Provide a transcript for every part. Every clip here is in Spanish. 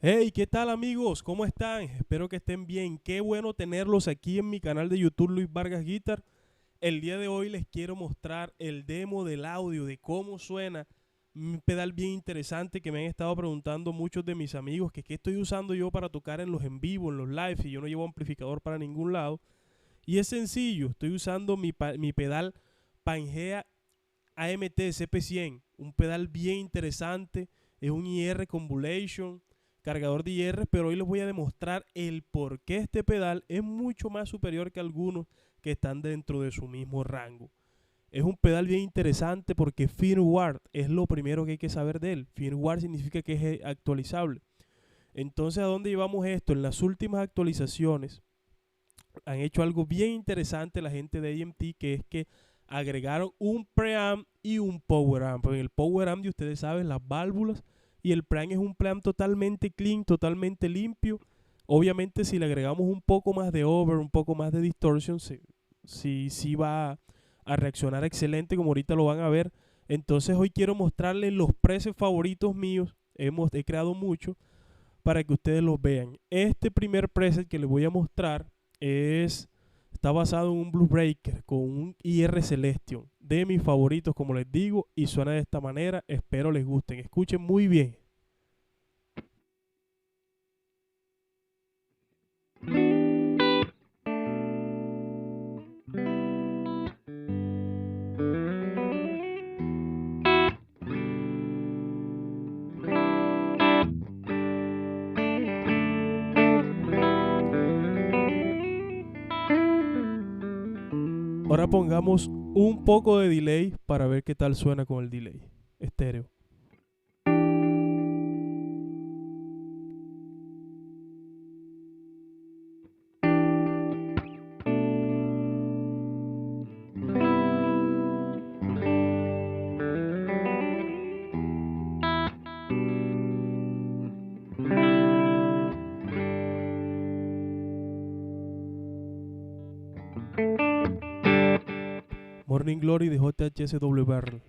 Hey, ¿qué tal amigos? ¿Cómo están? Espero que estén bien. Qué bueno tenerlos aquí en mi canal de YouTube Luis Vargas Guitar. El día de hoy les quiero mostrar el demo del audio de cómo suena un pedal bien interesante que me han estado preguntando muchos de mis amigos que qué estoy usando yo para tocar en los en vivo, en los lives, y yo no llevo amplificador para ningún lado. Y es sencillo, estoy usando mi pedal Pangea AMT CP100, un pedal bien interesante, es un IR Convolution, cargador de IR, pero hoy les voy a demostrar el por qué este pedal es mucho más superior que algunos que están dentro de su mismo rango. Es un pedal bien interesante porque firmware es lo primero que hay que saber de él. Firmware significa que es actualizable. Entonces, ¿a dónde llevamos esto? En las últimas actualizaciones han hecho algo bien interesante la gente de AMT, que es que agregaron un preamp y un power amp. En el power amp, ustedes saben, las válvulas, y el preamp es un preamp totalmente clean, totalmente limpio. Obviamente, si le agregamos un poco más de over, un poco más de distortion, sí va a reaccionar excelente, como ahorita lo van a ver. Entonces hoy quiero mostrarles los presets favoritos míos. He creado muchos para que ustedes los vean. Este primer preset que les voy a mostrar está basado en un Blue Breaker con un IR Celestion, de mis favoritos, como les digo, y suena de esta manera. Espero les gusten. Escuchen muy bien. Ahora pongamos un poco de delay para ver qué tal suena con el delay estéreo. Morning Glory de JHS Double Barrel.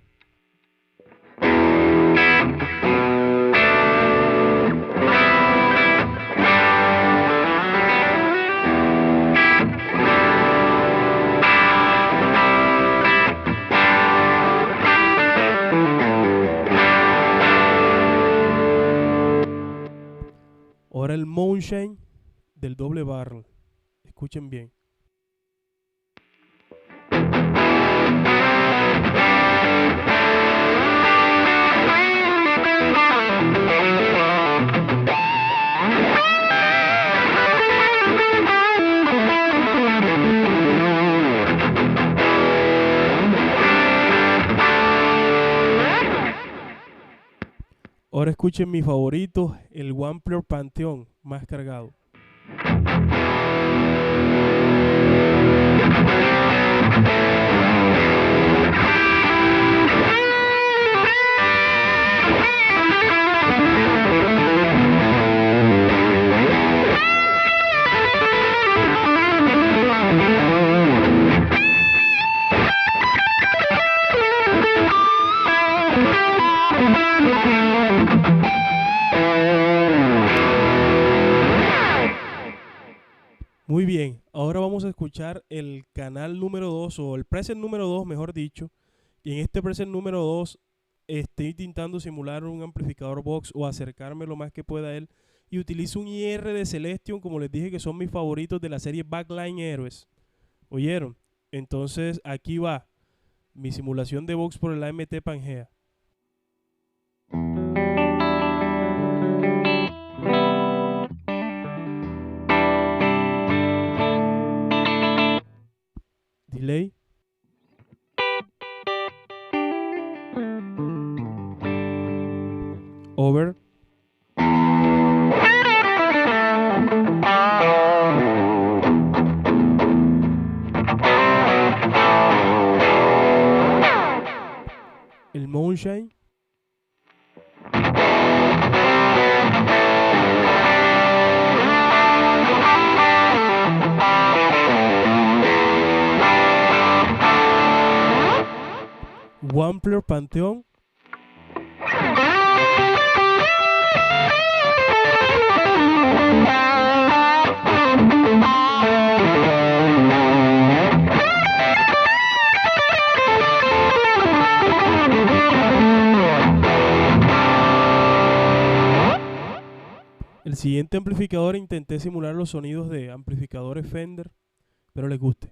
Ahora el Moonshine del doble barrel. Escuchen bien. Ahora escuchen mi favorito, el Wampler Pantheon más cargado. Muy bien, ahora vamos a escuchar el canal número 2 o el preset número 2, mejor dicho. Y en este preset número 2 estoy intentando simular un amplificador box o acercarme lo más que pueda a él. Y utilizo un IR de Celestion, como les dije, que son mis favoritos de la serie Backline Heroes. ¿Oyeron? Entonces aquí va mi simulación de box por el AMT Pangea. Delay. Over. El Moonshine. Wampler Pantheon. el siguiente amplificador intenté simular los sonidos de amplificadores Fender. Espero les guste.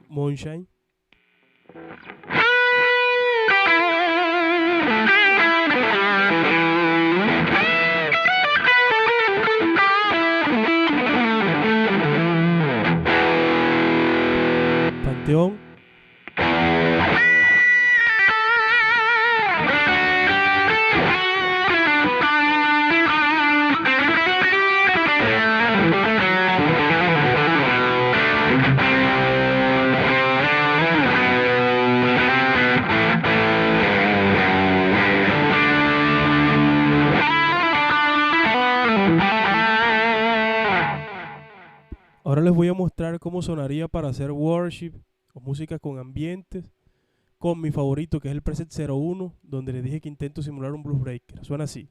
Moonshine. Panteón. Ahora les voy a mostrar cómo sonaría para hacer worship o música con ambientes con mi favorito, que es el preset 01, donde les dije que intento simular un blues breaker. Suena así.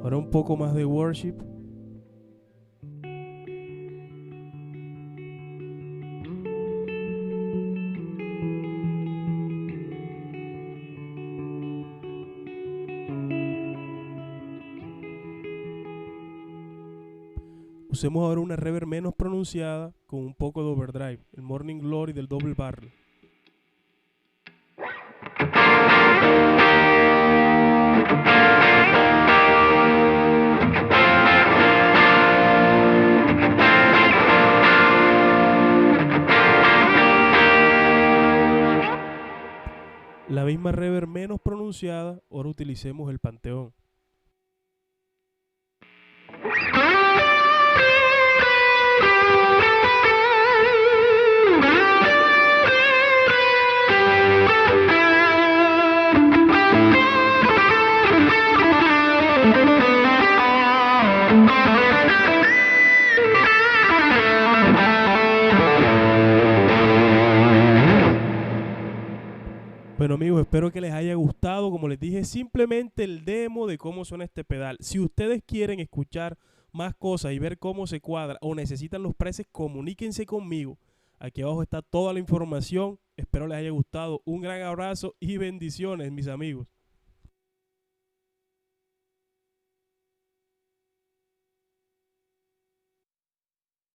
Ahora un poco más de worship. Usemos ahora una reverb menos pronunciada con un poco de overdrive, el Morning Glory del Double Barrel. La misma reverb menos pronunciada, ahora utilicemos el Panteón. Bueno amigos, espero que les haya gustado. Como les dije, simplemente el demo de cómo suena este pedal. Si ustedes quieren escuchar más cosas y ver cómo se cuadra o necesitan los presets, comuníquense conmigo. Aquí abajo está toda la información. Espero les haya gustado. Un gran abrazo y bendiciones, mis amigos.